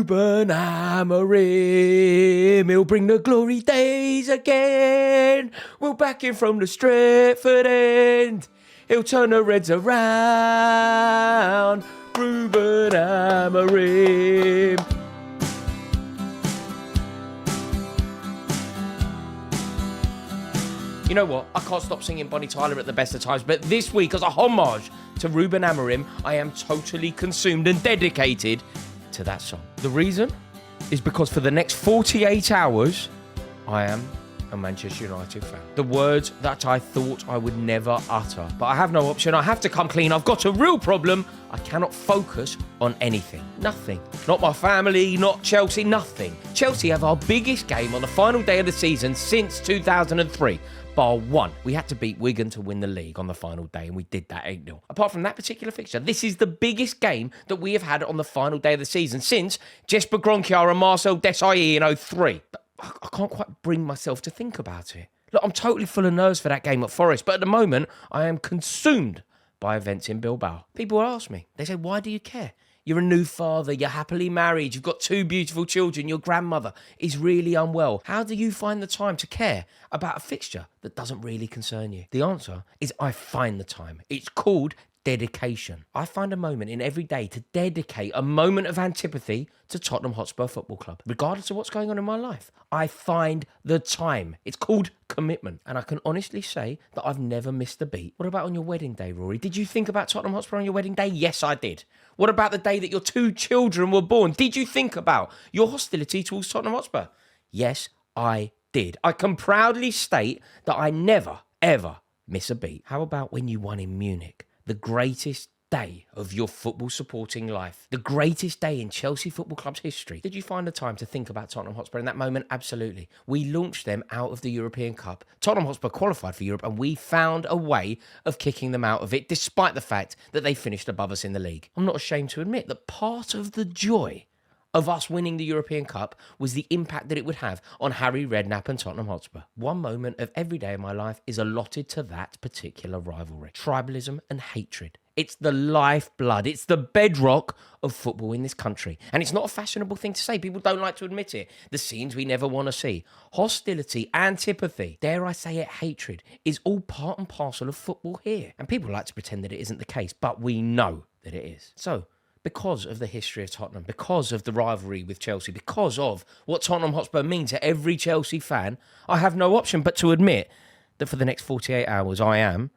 Ruben Amorim, he'll bring the glory days again. We'll back him from the Stretford end. He'll turn the Reds around. Ruben Amorim. You know what? I can't stop singing Bonnie Tyler at the best of times, but this week, as a homage to Ruben Amorim, I am totally consumed and dedicated to that song. The reason is because for the next 48 hours, I am a Manchester United fan. The words that I thought I would never utter. But I have no option. I have to come clean. I've got a real problem. I cannot focus on anything. Nothing. Not my family, not Chelsea, nothing. Chelsea have our biggest game on the final day of the season since 2003. Bar one. We had to beat Wigan to win the league on the final day, and we did that 8-0. Apart from that particular fixture, this is the biggest game that we have had on the final day of the season since Jesper Grønkjær and Marcel Desailly in 03. But I can't quite bring myself to think about it. Look, I'm totally full of nerves for that game at Forest, but at the moment, I am consumed by events in Bilbao. People ask me, they say, why do you care? You're a new father, you're happily married, you've got 2 beautiful children, your grandmother is really unwell. How do you find the time to care about a fixture that doesn't really concern you? The answer is I find the time. It's called dedication. I find a moment in every day to dedicate a moment of antipathy to Tottenham Hotspur Football Club. Regardless of what's going on in my life, I find the time. It's called commitment. And I can honestly say that I've never missed a beat. What about on your wedding day, Rory? Did you think about Tottenham Hotspur on your wedding day? Yes, I did. What about the day that your 2 children were born? Did you think about your hostility towards Tottenham Hotspur? Yes, I did. I can proudly state that I never, ever miss a beat. How about when you won in Munich? The greatest day of your football supporting life. The greatest day in Chelsea Football Club's history. Did you find the time to think about Tottenham Hotspur in that moment? Absolutely. We launched them out of the European Cup. Tottenham Hotspur qualified for Europe and we found a way of kicking them out of it despite the fact that they finished above us in the league. I'm not ashamed to admit that part of the joy of us winning the European Cup was the impact that it would have on Harry Redknapp and Tottenham Hotspur. One moment of every day of my life is allotted to that particular rivalry. Tribalism and hatred. It's the lifeblood. It's the bedrock of football in this country. And it's not a fashionable thing to say. People don't like to admit it. The scenes we never want to see. Hostility, antipathy, dare I say it, hatred, is all part and parcel of football here. And people like to pretend that it isn't the case, but we know that it is. So, because of the history of Tottenham, because of the rivalry with Chelsea, because of what Tottenham Hotspur mean to every Chelsea fan, I have no option but to admit that for the next 48 hours, I am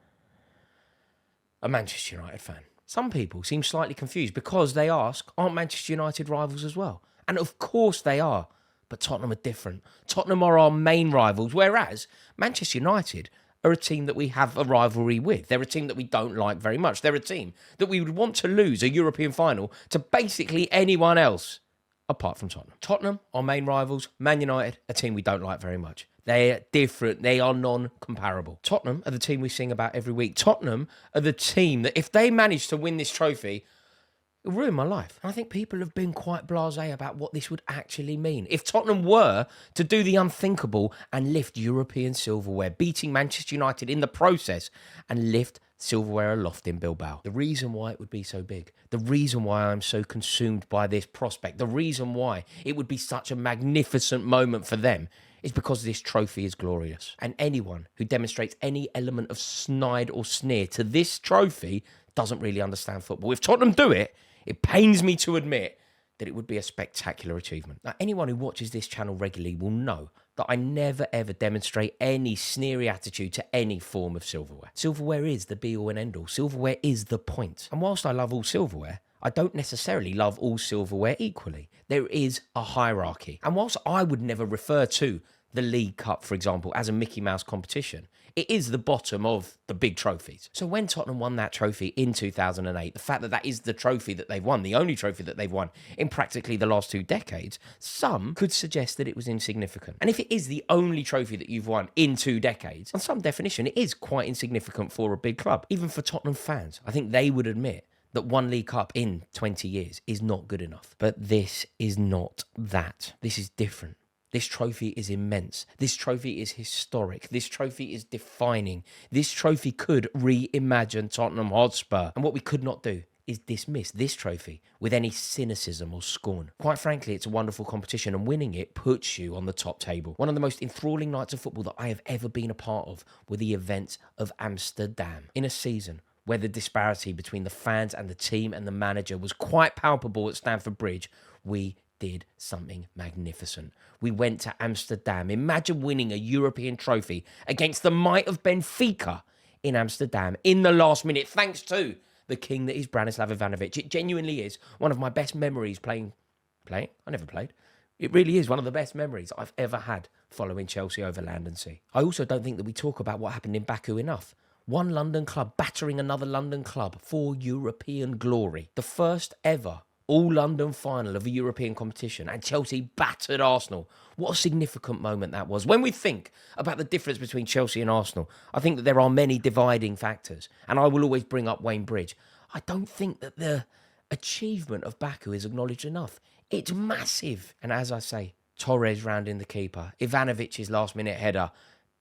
a Manchester United fan. Some people seem slightly confused because they ask, aren't Manchester United rivals as well? And of course they are, but Tottenham are different. Tottenham are our main rivals, whereas Manchester United are a team that we have a rivalry with. They're a team that we don't like very much. They're a team that we would want to lose a European final to basically anyone else apart from Tottenham. Tottenham, our main rivals. Man United, a team we don't like very much. They're different. They are non-comparable. Tottenham are the team we sing about every week. Tottenham are the team that if they manage to win this trophy, it'll ruin my life. And I think people have been quite blasé about what this would actually mean. If Tottenham were to do the unthinkable and lift European silverware, beating Manchester United in the process and lift silverware aloft in Bilbao. The reason why it would be so big, the reason why I'm so consumed by this prospect, the reason why it would be such a magnificent moment for them is because this trophy is glorious. And anyone who demonstrates any element of snide or sneer to this trophy doesn't really understand football. If Tottenham do it, it pains me to admit that it would be a spectacular achievement. Now, anyone who watches this channel regularly will know that I never ever demonstrate any sneery attitude to any form of silverware. Silverware is the be-all and end-all. Silverware is the point. And whilst I love all silverware, I don't necessarily love all silverware equally. There is a hierarchy. And whilst I would never refer to the League Cup, for example, as a Mickey Mouse competition, it is the bottom of the big trophies. So when Tottenham won that trophy in 2008, the fact that that is the trophy that they've won, the only trophy that they've won in practically the last 2 decades, some could suggest that it was insignificant. And if it is the only trophy that you've won in 2 decades, on some definition, it is quite insignificant for a big club. Even for Tottenham fans, I think they would admit that 1 League Cup in 20 years is not good enough. But this is not that. This is different. This trophy is immense. This trophy is historic. This trophy is defining. This trophy could reimagine Tottenham Hotspur. And what we could not do is dismiss this trophy with any cynicism or scorn. Quite frankly, it's a wonderful competition, and winning it puts you on the top table. One of the most enthralling nights of football that I have ever been a part of were the events of Amsterdam. In a season where the disparity between the fans and the team and the manager was quite palpable at Stamford Bridge, we did something magnificent. We went to Amsterdam. Imagine winning a European trophy against the might of Benfica in Amsterdam in the last minute, thanks to the king that is Branislav Ivanovic. It genuinely is one of my best memories playing. I never played. It really is one of the best memories I've ever had following Chelsea over land and sea. I also don't think that we talk about what happened in Baku enough. One London club battering another London club for European glory. The first ever all-London final of a European competition, and Chelsea battered Arsenal. What a significant moment that was. When we think about the difference between Chelsea and Arsenal, I think that there are many dividing factors, and I will always bring up Wayne Bridge. I don't think that the achievement of Baku is acknowledged enough. It's massive. And as I say, Torres rounding the keeper, Ivanovic's last-minute header,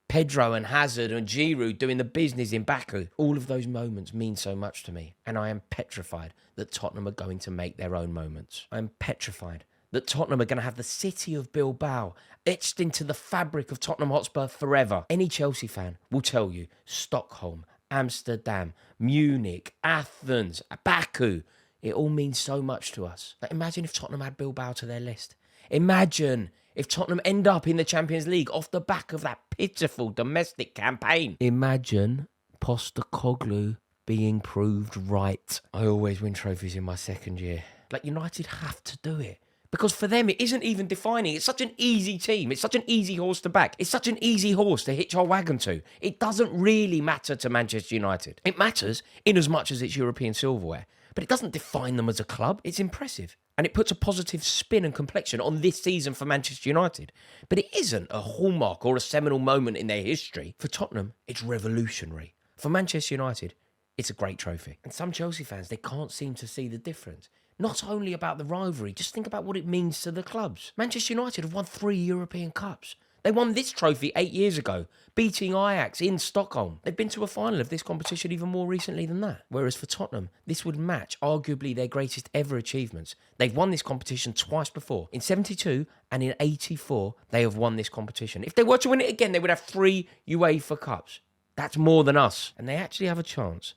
Pedro and Hazard and Giroud doing the business in Baku. All of those moments mean so much to me, and I am petrified that Tottenham are going to make their own moments. I am petrified that Tottenham are going to have the city of Bilbao etched into the fabric of Tottenham Hotspur forever. Any Chelsea fan will tell you Stockholm, Amsterdam, Munich, Athens, Baku, it all means so much to us. Like, imagine if Tottenham had Bilbao to their list. Imagine if Tottenham end up in the Champions League off the back of that pitiful domestic campaign. Imagine Postecoglou being proved right. I always win trophies in my second year. Like, United have to do it. Because for them, it isn't even defining. It's such an easy team. It's such an easy horse to back. It's such an easy horse to hitch our wagon to. It doesn't really matter to Manchester United. It matters in as much as it's European silverware. But it doesn't define them as a club. It's impressive. And it puts a positive spin and complexion on this season for Manchester United. But it isn't a hallmark or a seminal moment in their history. For Tottenham, it's revolutionary. For Manchester United, it's a great trophy. And some Chelsea fans, they can't seem to see the difference. Not only about the rivalry, just think about what it means to the clubs. Manchester United have won 3 European Cups. They won this trophy 8 years ago, beating Ajax in Stockholm. They've been to a final of this competition even more recently than that. Whereas for Tottenham, this would match arguably their greatest ever achievements. They've won this competition twice before. In 72 and in 84, they have won this competition. If they were to win it again, they would have 3 UEFA Cups. That's more than us. And they actually have a chance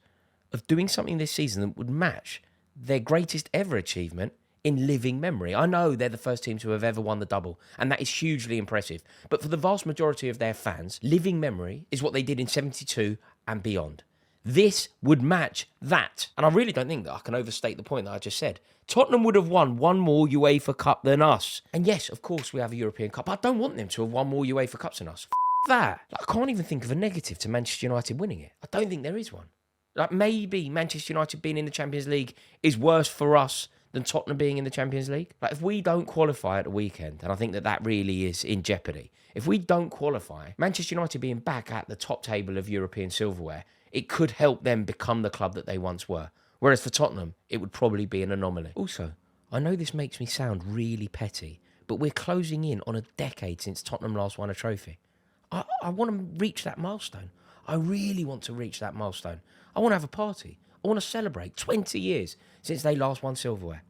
of doing something this season that would match their greatest ever achievement in living memory. I know they're the first team to have ever won the double, and that is hugely impressive. But for the vast majority of their fans, living memory is what they did in 72 and beyond. This would match that. And I really don't think that I can overstate the point that I just said. Tottenham would have won 1 more UEFA Cup than us. And yes, of course, we have a European Cup. I don't want them to have won more UEFA Cups than us. That. Like, I can't even think of a negative to Manchester United winning it. I don't think there is one. Like, maybe Manchester United being in the Champions League is worse for us than Tottenham being in the Champions League. Like, if we don't qualify at the weekend, and I think that that really is in jeopardy, if we don't qualify, Manchester United being back at the top table of European silverware, it could help them become the club that they once were. Whereas for Tottenham, it would probably be an anomaly. Also, I know this makes me sound really petty, but we're closing in on a decade since Tottenham last won a trophy. I want to reach that milestone. I really want to reach that milestone. I want to have a party. I want to celebrate 20 years since they last won silverware.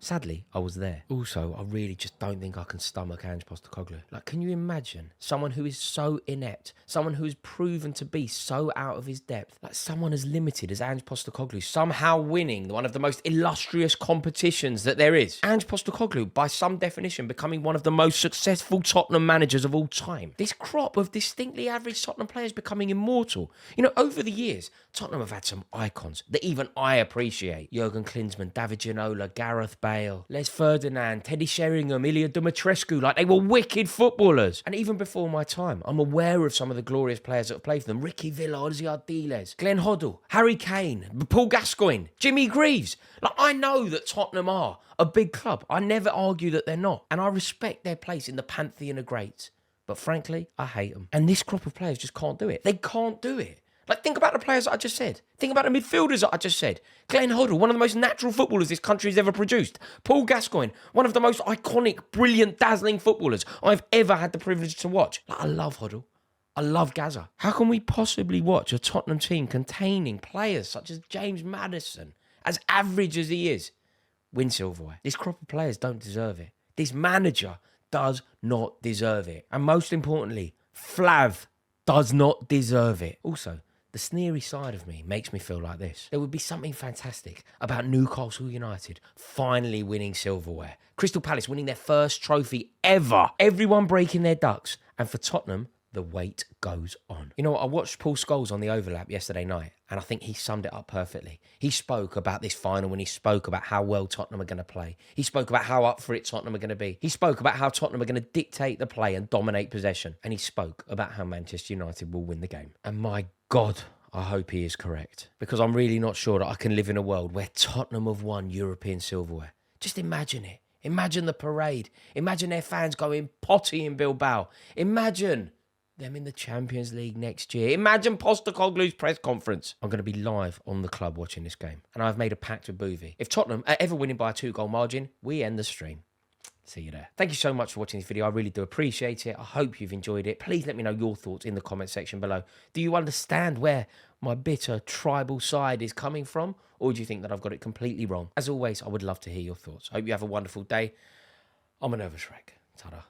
Sadly, I was there. Also, I really just don't think I can stomach Ange Postecoglou. Like, can you imagine someone who is so inept, someone who is proven to be so out of his depth, like someone as limited as Ange Postecoglou, somehow winning one of the most illustrious competitions that there is? Ange Postecoglou, by some definition, becoming one of the most successful Tottenham managers of all time. This crop of distinctly average Tottenham players becoming immortal. You know, over the years, Tottenham have had some icons that even I appreciate. Jurgen Klinsmann, David Ginola, Gareth Bale, Les Ferdinand, Teddy Sheringham, Ilya Dumitrescu. Like, they were wicked footballers. And even before my time, I'm aware of some of the glorious players that have played for them. Ricky Villa, Ozzy Ardiles, Glenn Hoddle, Harry Kane, Paul Gascoigne, Jimmy Greaves. Like, I know that Tottenham are a big club. I never argue that they're not. And I respect their place in the pantheon of greats. But frankly, I hate them. And this crop of players just can't do it. They can't do it. Like, think about the players that I just said. Think about the midfielders that I just said. Glenn Hoddle, one of the most natural footballers this country's ever produced. Paul Gascoigne, one of the most iconic, brilliant, dazzling footballers I've ever had the privilege to watch. Like, I love Hoddle. I love Gazza. How can we possibly watch a Tottenham team containing players such as James Maddison as average as he is, win silverware. This crop of players don't deserve it. This manager does not deserve it. And most importantly, Flav does not deserve it. Also, the sneery side of me makes me feel like this. There would be something fantastic about Newcastle United finally winning silverware. Crystal Palace winning their first trophy ever. Everyone breaking their ducks. And for Tottenham, the wait goes on. You know what? I watched Paul Scholes on the overlap yesterday night, and I think he summed it up perfectly. He spoke about this final and he spoke about how well Tottenham are going to play. He spoke about how up for it Tottenham are going to be. He spoke about how Tottenham are going to dictate the play and dominate possession. And he spoke about how Manchester United will win the game. And my God, I hope he is correct, because I'm really not sure that I can live in a world where Tottenham have won European silverware. Just imagine it. Imagine the parade. Imagine their fans going potty in Bilbao. Imagine them in the Champions League next year. Imagine Postecoglou's press conference. I'm going to be live on the club watching this game. And I've made a pact with Boovie. If Tottenham are ever winning by a 2-goal margin, we end the stream. See you there. Thank you so much for watching this video. I really do appreciate it. I hope you've enjoyed it. Please let me know your thoughts in the comment section below. Do you understand where my bitter tribal side is coming from? Or do you think that I've got it completely wrong? As always, I would love to hear your thoughts. I hope you have a wonderful day. I'm a nervous wreck. Ta-da.